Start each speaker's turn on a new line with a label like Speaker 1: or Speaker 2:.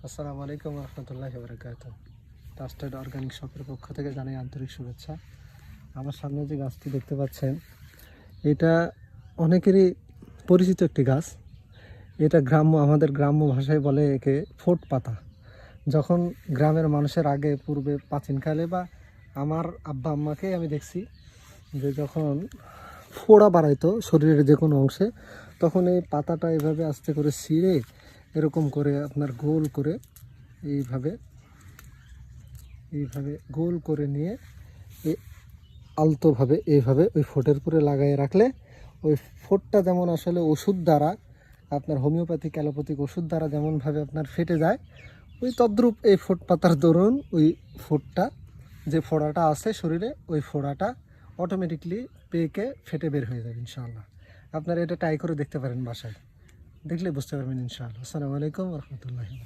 Speaker 1: আসসালামু আলাইকুম রহমতুল্লাহি বারাকাতুহু। ট্রাস্টেড অর্গানিক শপের পক্ষ থেকে জানাই আন্তরিক শুভেচ্ছা। আমার সামনে যে গাছটি দেখতে পাচ্ছেন, এটা অনেকেরই পরিচিত একটি গাছ। এটা আমাদের গ্রাম্য ভাষায় বলে একে ফোট পাতা। যখন গ্রামের মানুষের আগে পূর্বে প্রাচীনকালে বা আমার আব্বা আম্মাকে আমি দেখছি যে যখন ফোড়া বাড়াইতো শরীরের যে কোনো অংশে, তখন এই পাতাটা এভাবে আস্তে করে ছিঁড়ে এরকম করে আপনার গোল করে এইভাবে এইভাবে গোল করে নিয়ে আলতোভাবে এইভাবে ওই ফোঁটের উপরে লাগাই রাখলে ওই ফোঁটটা যেমন আসলে ওষুধ দ্বারা আপনার হোমিওপ্যাথিক অ্যালোপ্যাথিক ওষুধ দ্বারা যেমনভাবে আপনার ফেটে যায়, ওই তদ্রূপ এই ফোঁট পাতার দরুন ওই ফোঁটটা যে ফোড়াটা আছে শরীরে, ওই ফোড়াটা অটোমেটিকলি পেকে ফেটে বের হয়ে যাবে ইনশাআল্লাহ। আপনারা এটা ট্রাই করে দেখতে পারেন বাসায়, দেখলে বুঝতে পারবেন ইনশাআল্লাহ। আসসালামু আলাইকুম রহমতুল্লাহি।